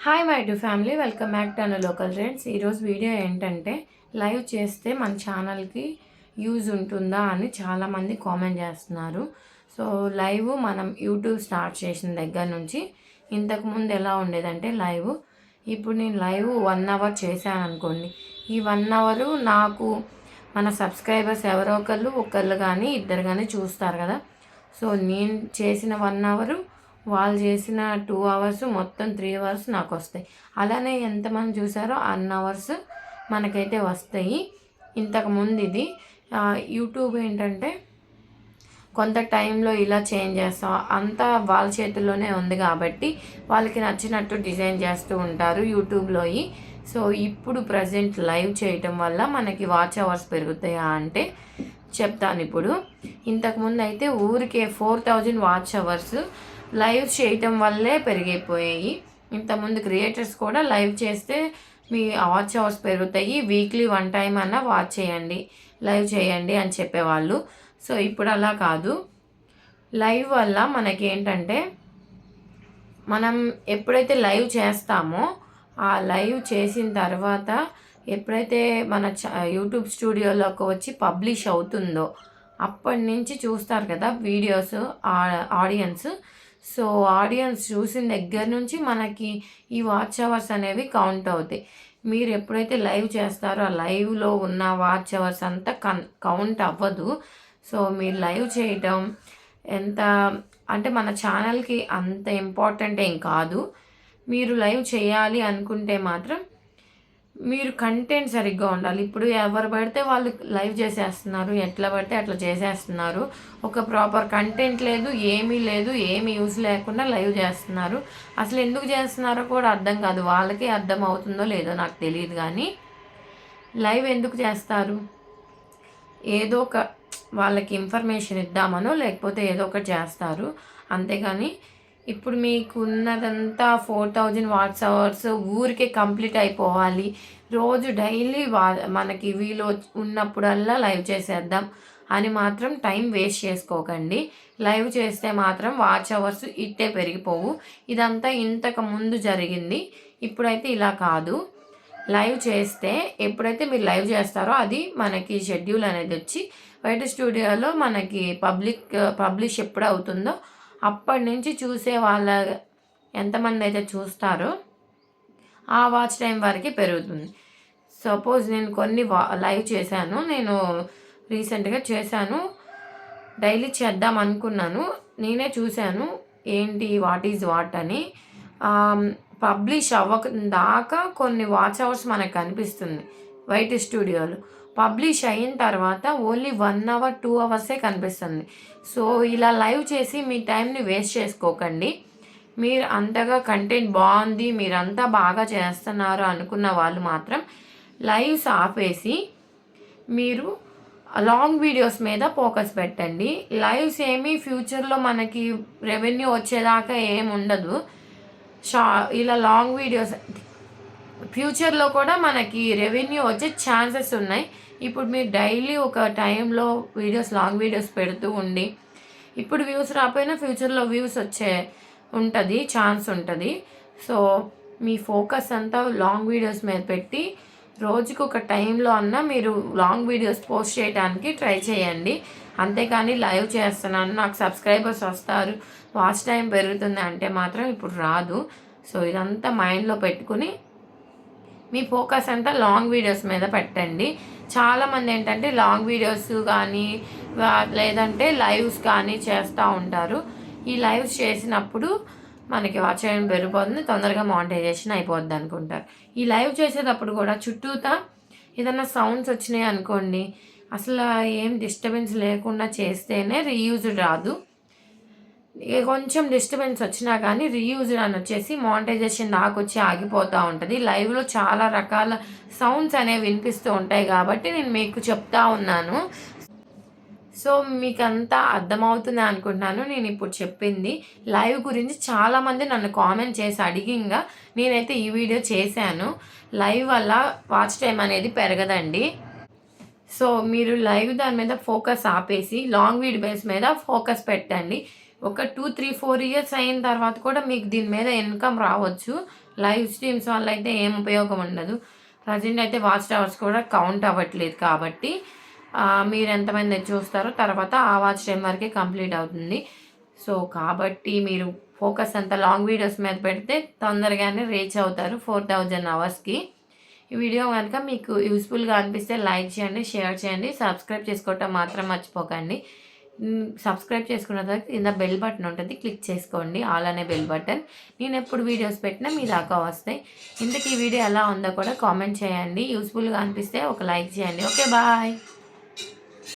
Hi my to family, welcome back to an local trends. ఈరోజు video ఏంటంటే live చేస్తే మన ఛానల్కి యూజ్ ఉంటుందా అని చాలామంది కామెంట్ చేస్తున్నారు. సో లైవ్ మనం యూట్యూబ్ స్టార్ట్ చేసిన దగ్గర నుంచి ఇంతకుముందు ఎలా ఉండేదంటే ఇప్పుడు నేను లైవ్ 1 అవర్ చేశాను అనుకోండి. ఈ 1 అవర్ నాకు మన సబ్స్క్రైబర్స్ ఎవరో ఒకళ్ళు కానీ ఇద్దరు కానీ చూస్తారు కదా. సో నేను చేసిన 1 అవర్, వాళ్ళు చేసిన 2 అవర్స్, మొత్తం 3 అవర్స్ నాకు వస్తాయి. అలానే ఎంతమంది చూసారో అన్ని అవర్స్ మనకైతే వస్తాయి. ఇంతకుముందు ఇది యూట్యూబ్ ఏంటంటే కొంత టైంలో ఇలా చేంజ్ చేస్తాం, అంతా వాళ్ళ చేతుల్లోనే ఉంది కాబట్టి వాళ్ళకి నచ్చినట్టు డిజైన్ చేస్తూ ఉంటారు యూట్యూబ్లో. సో ఇప్పుడు ప్రజెంట్ లైవ్ చేయటం వల్ల మనకి వాచ్ అవర్స్ పెరుగుతాయా అంటే చెప్తాను. ఇప్పుడు ఇంతకుముందు అయితే ఊరికే 4000 వాచ్ అవర్స్ లైవ్ చేయటం వల్లే పెరిగిపోయాయి. ఇంతకుముందు క్రియేటర్స్ కూడా లైవ్ చేస్తే మీ వాచ్ అవర్స్ పెరుగుతాయి, వీక్లీ 1 టైం అన్నా వాచ్ చేయండి, లైవ్ చేయండి అని చెప్పేవాళ్ళు. సో ఇప్పుడు అలా కాదు. లైవ్ వల్ల మనకి ఏంటంటే మనం ఎప్పుడైతే లైవ్ చేస్తామో ఆ లైవ్ చేసిన తర్వాత ఎప్పుడైతే మన యూట్యూబ్ స్టూడియోలోకి వచ్చి పబ్లిష్ అవుతుందో అప్పటి నుంచి చూస్తారు కదా వీడియోస్ ఆడియన్స్. సో ఆడియన్స్ చూసిన దగ్గర నుంచి మనకి ఈ వాచ్ అవర్స్ అనేవి కౌంట్ అవుతాయి. మీరు ఎప్పుడైతే లైవ్ చేస్తారో ఆ లైవ్లో ఉన్న వాచ్ అవర్స్ అంతా కౌంట్ అవ్వదు. సో మీరు లైవ్ చేయటం ఎంత అంటే మన ఛానల్కి అంత ఇంపార్టెంట్ ఏం కాదు. మీరు లైవ్ చేయాలి అనుకుంటే మాత్రం మీరు కంటెంట్ సరిగ్గా ఉండాలి. ఇప్పుడు ఎవరు పడితే వాళ్ళు లైవ్ చేసేస్తున్నారు, ఎట్లా పడితే అట్లా చేసేస్తున్నారు. ఒక ప్రాపర్ కంటెంట్ లేదు, ఏమీ లేదు, ఏమీ యూజ్ లేకుండా లైవ్ చేస్తున్నారు. అసలు ఎందుకు చేస్తున్నారో కూడా అర్థం కాదు. వాళ్ళకే అర్థం అవుతుందో లేదో నాకు తెలియదు. కానీ లైవ్ ఎందుకు చేస్తారు? ఏదో ఒక వాళ్ళకి ఇన్ఫర్మేషన్ ఇద్దామనో లేకపోతే ఏదో ఒకటి చేస్తారు, అంతేగాని ఇప్పుడు మీకు ఉన్నదంతా 4000 వాట్స్ అవర్స్ ఊరికే కంప్లీట్ అయిపోవాలి, రోజు డైలీ మనకి వీలు ఉన్నప్పుడల్లా లైవ్ చేసేద్దాం అని మాత్రం టైం వేస్ట్ చేసుకోకండి. లైవ్ చేస్తే మాత్రం వాచ్ అవర్స్ ఇట్టే పెరిగిపోవు. ఇదంతా ఇంతకు ముందు జరిగింది, ఇప్పుడైతే ఇలా కాదు. లైవ్ చేస్తే ఎప్పుడైతే మీరు లైవ్ చేస్తారో అది మనకి షెడ్యూల్ అనేది వచ్చి బయట స్టూడియోలో మనకి పబ్లిష్ ఎప్పుడు అవుతుందో అప్పటి నుంచి చూసే వాళ్ళ ఎంతమంది అయితే చూస్తారో ఆ వాచ్ టైం వరకు పెరుగుతుంది. సపోజ్ నేను కొన్ని లైవ్ చేశాను, నేను రీసెంట్గా చేశాను, డైలీ చేద్దాం అనుకున్నాను. నేనే చూశాను ఏంటి వాట్ ఈజ్ వాట్ అని. పబ్లిష్ అవ్వక దాకా కొన్ని వాచ్ అవర్స్ మనకు కనిపిస్తుంది వైట్ స్టూడియోలో. పబ్లిష్ అయిన తర్వాత ఓన్లీ 1 అవర్ 2 అవర్సే కనిపిస్తుంది. సో ఇలా లైవ్ చేసి మీ టైంని వేస్ట్ చేసుకోకండి. మీరు అంతగా కంటెంట్ బాగుంది, మీరంతా బాగా చేస్తున్నారు అనుకున్న వాళ్ళు మాత్రం లైవ్స్ ఆపేసి మీరు లాంగ్ వీడియోస్ మీద ఫోకస్ పెట్టండి. లైవ్స్ ఏమీ ఫ్యూచర్లో మనకి రెవెన్యూ వచ్చేదాకా ఏమి ఉండదు. ఇలా లాంగ్ వీడియోస్ ఫ్యూచర్లో కూడా మనకి రెవెన్యూ వచ్చే ఛాన్సెస్ ఉన్నాయి. ఇప్పుడు మీరు డైలీ ఒక టైంలో లాంగ్ వీడియోస్ పెడుతూ ఉండి ఇప్పుడు వ్యూస్ రాకపోయినా ఫ్యూచర్లో వ్యూస్ ఉంటుంది, ఛాన్స్ ఉంటుంది. సో మీ ఫోకస్ అంతా లాంగ్ వీడియోస్ మీద పెట్టి రోజుకి ఒక టైంలో అన్నా మీరు లాంగ్ వీడియోస్ పోస్ట్ చేయడానికి ట్రై చేయండి. అంతేకాని లైవ్ చేస్తున్నాను, నాకు సబ్స్క్రైబర్స్ వస్తారు, వాచ్ టైం పెరుగుతుంది అంటే మాత్రం ఇప్పుడు రాదు. సో ఇదంతా మైండ్లో పెట్టుకుని మీ ఫోకస్ అంతా లాంగ్ వీడియోస్ మీద పెట్టండి. చాలామంది ఏంటంటే లాంగ్ వీడియోస్ కానీ లేదంటే లైవ్స్ కానీ చేస్తూ ఉంటారు. ఈ లైవ్స్ చేసినప్పుడు మనకి వాచ్ టైం పెరిగిపోతుంది, తొందరగా మానిటైజేషన్ అయిపోద్ది అనుకుంటారు. ఈ లైవ్ చేసేటప్పుడు కూడా చుట్టూతా ఏదైనా సౌండ్స్ వచ్చినాయి అనుకోండి, అసలు ఏం డిస్టర్బెన్స్ లేకుండా చేస్తేనే రీయూజ్డ్ రాదు. కొంచెం డిస్టర్బెన్స్ వచ్చినా కానీ రీయూజ్డ్ అని వచ్చేసి మానిటైజేషన్ దాకా వచ్చి ఆగిపోతూ ఉంటుంది. లైవ్లో చాలా రకాల సౌండ్స్ అనేవి వినిపిస్తూ ఉంటాయి కాబట్టి నేను మీకు చెప్తా ఉన్నాను. సో మీకు అంతా అర్థమవుతుంది అనుకుంటున్నాను నేను ఇప్పుడు చెప్పింది. లైవ్ గురించి చాలామంది నన్ను కామెంట్ చేసి అడిగింగా నేనైతే ఈ వీడియో చేశాను. లైవ్ వల్ల వాచ్ టైం అనేది పెరగదండి. సో మీరు లైవ్ దాని మీద ఫోకస్ ఆపేసి లాంగ్ వీడియోస్ మీద ఫోకస్ పెట్టండి. ఒక 2, 3, 4 ఇయర్స్ అయిన తర్వాత కూడా మీకు దీని మీద ఇన్కమ్ రావచ్చు. లైవ్ స్ట్రీమ్స్ వల్ల అయితే ఏం ఉపయోగం ఉండదు. ప్రజెంట్ అయితే వాచ్ అవర్స్ కూడా కౌంట్ అవ్వట్లేదు కాబట్టి మీరు ఎంతమంది చూస్తారో తర్వాత ఆ వాచ్ టైం వరకే కంప్లీట్ అవుతుంది. సో కాబట్టి మీరు ఫోకస్ అంతా లాంగ్ వీడియోస్ మీద పెడితే తొందరగానే రీచ్ అవుతారు 4000 అవర్స్కి. ఈ వీడియో కనుక మీకు యూస్ఫుల్గా అనిపిస్తే లైక్ చేయండి, షేర్ చేయండి, సబ్స్క్రైబ్ చేసుకోవటం మాత్రం మర్చిపోకండి. సబ్స్క్రైబ్ చేసుకున్న తర్వాత కింద బెల్ బటన్ ఉంటుంది, క్లిక్ చేసుకోండి, ఆల్ అనే బెల్ బటన్. నేను ఎప్పుడు వీడియోస్ పెట్టినా మీ దాకా వస్తాయి. ఇంతకీ ఈ వీడియో ఎలా ఉందో కూడా కామెంట్ చేయండి. యూస్ఫుల్గా అనిపిస్తే ఒక లైక్ చేయండి. Okay, bye.